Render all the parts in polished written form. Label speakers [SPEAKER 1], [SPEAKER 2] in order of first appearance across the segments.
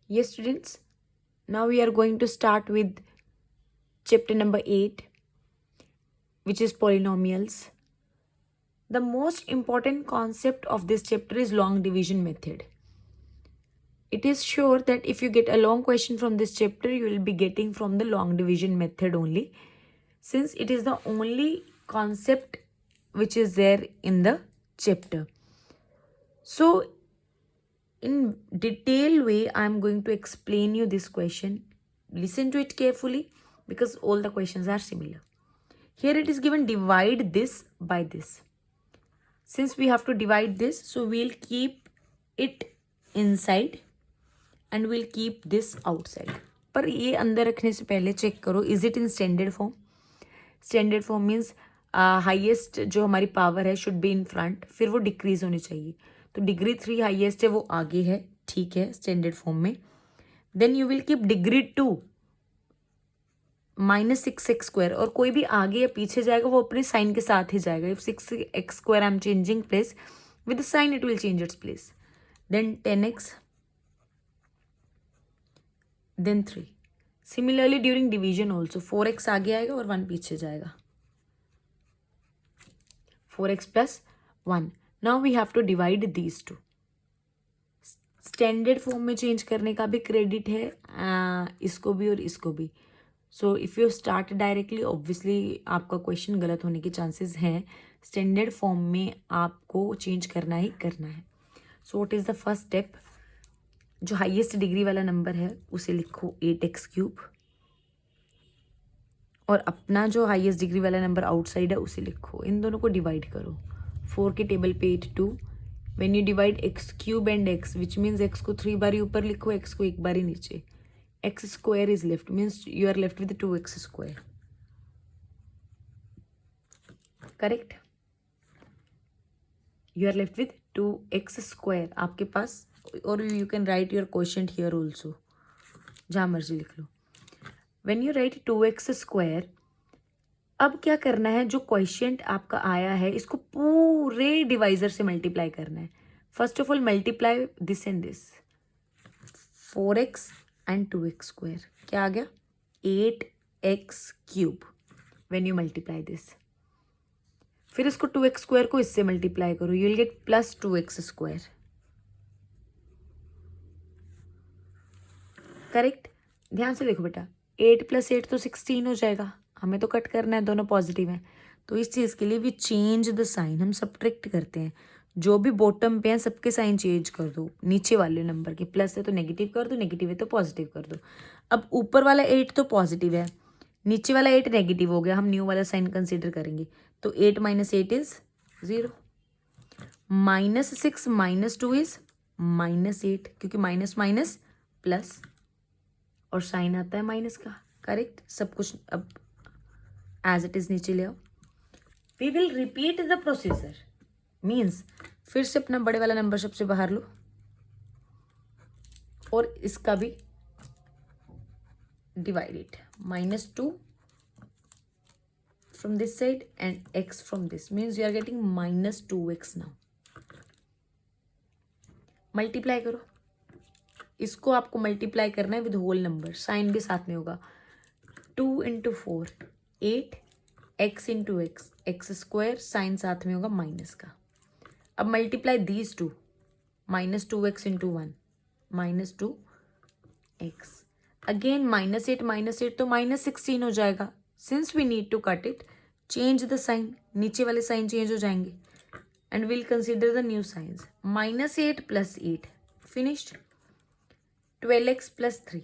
[SPEAKER 1] Yes, students, now we are going to start with chapter number 8, which is polynomials. The most important concept of this chapter is long division method. It is sure that if you get a long question from this chapter, you will be getting from the long division method only, since it is the only concept which is there in the chapter. So, in detailed way, I am going to explain you this question. Listen to it carefully because all the questions are similar. Here it is given divide this by this. Since we have to divide this, so we'll keep it inside and we'll keep this outside. पर ये अंदर रखने से पहले check करो, is it in standard form. Standard form means highest जो हमारी power है शुड बी इन फ्रंट, फिर वो डिक्रीज होनी चाहिए. तो डिग्री 3 हाईएस्ट है, वो आगे है, ठीक है, स्टैंडर्ड फॉर्म में. Then you will keep degree 2 -6x², और कोई भी आगे या पीछे जाएगा वो अपने साइन के साथ ही जाएगा. If 6x² I am changing place with sign, it will change its place. Then 10x, then 3. Similarly during division also 4x आगे आएगा और 1 पीछे जाएगा. 4x + 1. Now we have to divide these two. Standard form में change करने का भी credit है, इसको भी और इसको भी. So if you start directly, obviously आपका क्वेश्चन गलत होने के चांसेस हैं. स्टैंडर्ड फॉर्म में आपको चेंज करना ही करना है. So what is the first step? जो हाईएस्ट डिग्री वाला नंबर है उसे लिखो 8x³, और अपना जो हाईएस्ट डिग्री वाला नंबर आउटसाइड है उसे लिखो. इन दोनों को डिवाइड करो. 4 के टेबल पे 8 2. When you divide x³ and x, which means x को 3 बारी ऊपर लिखो, x को 1 बारी नीचे. x² is left, means you are left with 2x². Correct? You are left with 2x². आपके पास, और you can write your quotient here also, जहाँ मर्जी लिख लो. When you write 2x², अब क्या करना है? जो क्वेश्चन आपका आया है इसको पूरे डिवाइजर से मल्टीप्लाई करना है. First of all multiply this and this. 4x and 2x². क्या आ गया? 8x³ when you multiply this. फिर इसको 2x² को इससे मल्टीप्लाई करो, you will gate +2x². Correct? ध्यान से देखो बेटा, 8 + 8 तो 16 हो जाएगा. हमें तो कट करना है, दोनों पॉजिटिव हैं. तो इस चीज़ के लिए वी चेंज द साइन. हम सब्ट्रैक्ट करते हैं. जो भी बॉटम पे हैं सबके साइन चेंज कर दो. नीचे वाले नंबर के प्लस है तो नेगेटिव कर दो, नेगेटिव है तो पॉजिटिव कर दो. अब ऊपर वाला 8 तो पॉजिटिव है, नीचे वाला 8 नेगेटिव हो गया. हम न्यू वाला साइन कंसिडर करेंगे. तो 8 - 8 इज 0. -6 - 2 इज -8, क्योंकि माइनस माइनस प्लस और साइन आता है माइनस का. करेक्ट? सब कुछ अब एज इट इज नीचे ले आओ. We will repeat the procedure. Means फिर से अपना बड़े वाला नंबर सबसे बाहर लो और इसका भी divide it. -2 from this side and x from this, means you are getting -2x now. Multiply करो. इसको आपको मल्टीप्लाई करना है विद होल नंबर. साइन भी साथ में होगा. 2 × 4 8, x × x, x², साइन साथ में होगा माइनस का. अब multiply these two. -2x × 1 -2x. Again -8 - 8 तो -16 हो जाएगा. Since we need to cut it, change the sign. नीचे वाले साइन चेंज हो जाएंगे and will consider the new signs. -8 + 8 finished. 12x + 3.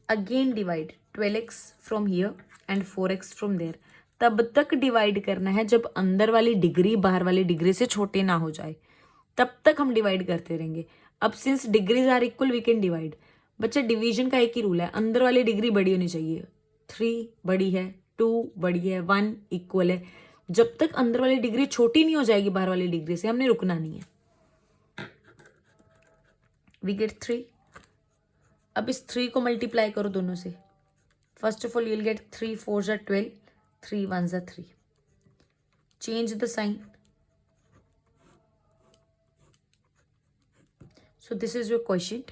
[SPEAKER 1] Again divide 12x from here and 4x from there. तब तक divide करना है जब अंदर वाली डिग्री बाहर वाली डिग्री से छोटे ना हो जाए. तब तक हम डिवाइड करते रहेंगे. अब since degrees are equal we can divide. बच्चा डिवीजन का एक ही रूल है, अंदर वाली डिग्री बड़ी होनी चाहिए. 3 बड़ी है, 2 बड़ी है, 1 इक्वल है. जब तक अंदर वाली डिग्री छोटी नहीं हो जाएगी बाहर वाली डिग्री से, हमने रुकना नहीं है. We get 3. अब इस 3 को मल्टीप्लाई करो दोनों से. First of all you will get 3 × 4 = 12, 3 × 1 = 3. Change the sign. So this is your quotient.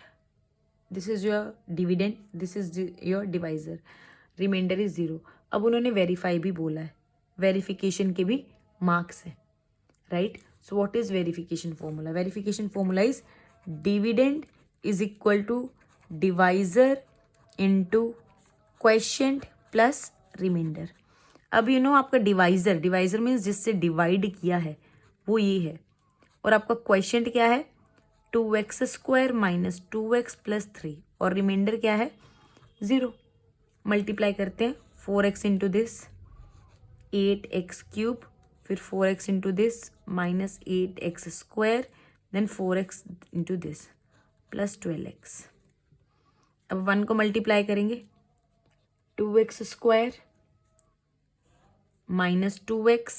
[SPEAKER 1] This is your dividend, this is your divisor, remainder is 0. अब उन्होंने वेरीफाई भी बोला है, वेरिफिकेशन के भी मार्क्स है, right. So what is verification formula? Verification formula is dividend is equal to divisor into question plus remainder. अब आपका डिवाइजर, डिवाइजर मीन्स जिससे डिवाइड किया है वो ये है, और आपका क्वेश्चन क्या है 2x² माइनस 2x प्लस 3, और रिमाइंडर क्या है 0. मल्टीप्लाई करते हैं 4x इंटू दिस 8x³ फिर 4x into this minus 8x², then 4x into this plus 12x. अब 1 को मल्टीप्लाई करेंगे 2x² minus 2x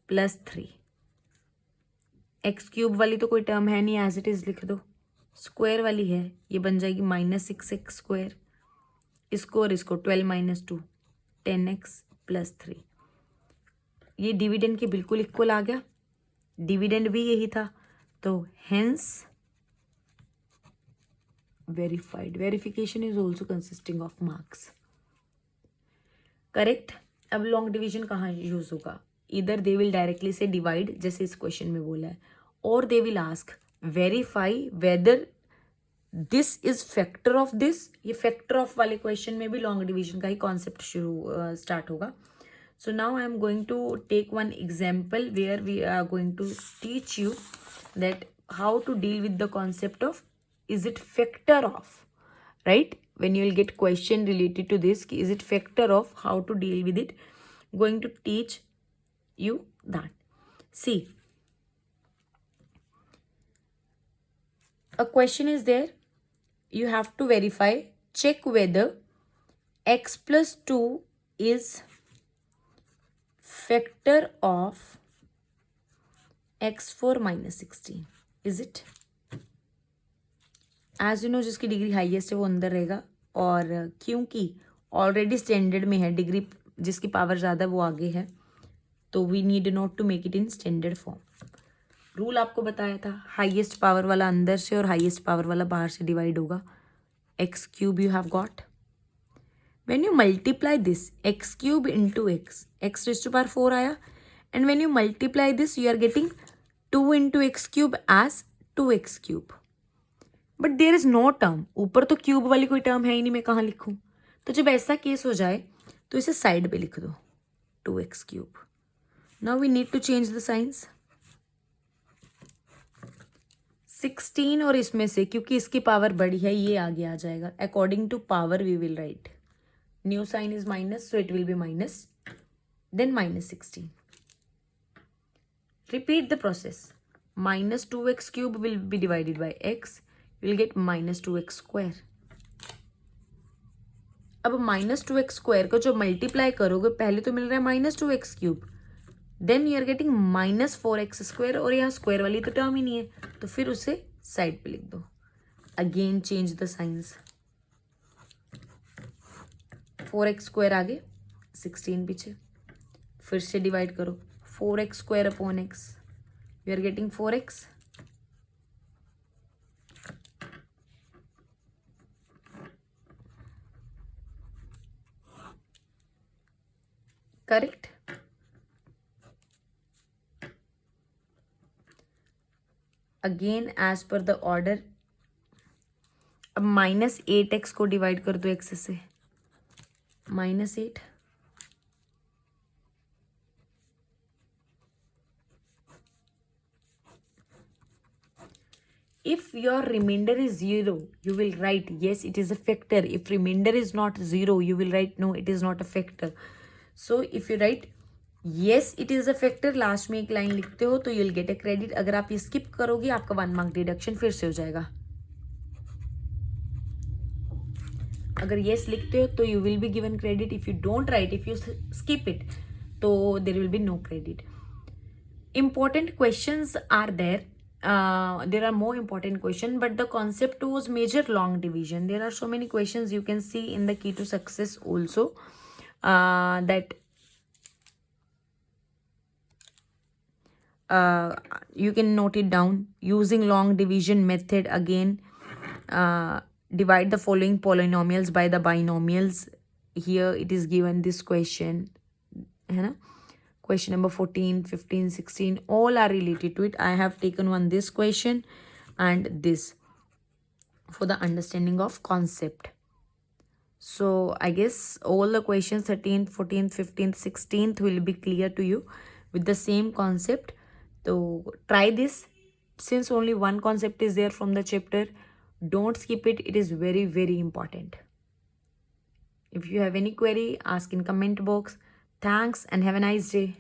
[SPEAKER 1] plus 3. x³ वाली तो कोई टर्म है नहीं, एज इट इज लिख दो. स्क्वायर वाली है, ये बन जाएगी -6x². इसको और इसको 12 माइनस 2 10x प्लस 3. ये डिविडेंड के बिल्कुल इक्वल आ गया, डिविडेंड भी यही था, तो hence verified. Verification is also consisting of marks. Correct. अब लॉन्ग डिवीजन कहाँ यूज होगा? इधर they will directly say divide, जैसे इस क्वेश्चन में बोला है, और they will ask verify whether this is factor of this. ये फैक्टर ऑफ वाले क्वेश्चन में भी लॉन्ग डिवीजन का ही कॉन्सेप्ट स्टार्ट होगा. So now I am going to take one example where we are going to teach you that how to deal with the concept of is it factor of, right? When you will get question related to this, is it factor of, how to deal with it, going to teach you that. See, a question is there, you have to verify, check whether x plus 2 is factor of x4 minus 16. Is it? As you know, जिसकी degree highest है वो अंदर रहेगा, और क्योंकि already standard में है, degree जिसकी पावर ज़्यादा वो आगे है, तो we need not to make it in standard form. Rule आपको बताया था, हाईएस्ट पावर वाला अंदर से और हाईएस्ट पावर वाला बाहर से डिवाइड होगा. x³ you have got. When you multiply this x³ into x raise to power 4 आया, and when you multiply this you are getting 2 into x³ as 2x³. But there is no term, ऊपर तो cube वाली कोई term है ही नहीं, मैं कहाँ लिखूं? तो जब ऐसा केस हो जाए तो इसे साइड पे लिख दो 2x³. Now we need to change the signs. 16 और इसमें से, क्योंकि इसकी पावर बड़ी है, ये आगे आ जाएगा. According to power we will write. New sign is minus, so it will be minus, then -16. Repeat the process. -2x³ will be divided by x, you'll get -2x². अब -2x² को जो मल्टीप्लाई करोगे, पहले तो मिल रहा है -2x³, then you are getting -4x², और यहाँ स्क्वायर वाली तो टर्म ही नहीं है, तो फिर उसे साइड पे लिख दो. Again change the science. 4x² आगे, 16 पीछे, फिर से डिवाइड करो 4x² upon x, you are getting 4x. Correct. Again as per the order. अब -8x को डिवाइड कर दो x से, -8. If your remainder is 0, you will write yes, it is a factor. If remainder is not 0, you will write no, it is not a factor. So if you write yes, it is a factor, last में एक line लिखते हो, तो you will get a credit. अगर आप ये skip करोगे, आपका 1 मार्क डिडक्शन फिर से हो जाएगा. अगर yes लिखते हो तो you will be given credit. If you don't write, if you skip it, तो there will be no credit. Important questions are there. There are more important questions, but the concept was major long division. There are so many questions you can see in the key to success also, that you can note it down. Using long division method, again divide the following polynomials by the binomials. Here it is given this question, है ना? Question number 14, 15, 16 all are related to it. I have taken one this question and this for the understanding of concept. So I guess all the questions 13th, 14th, 15th, 16th will be clear to you with the same concept. So try this. Since only one concept is there from the chapter, don't skip it. It is very, very important. If you have any query, ask in comment box. Thanks and have a nice day.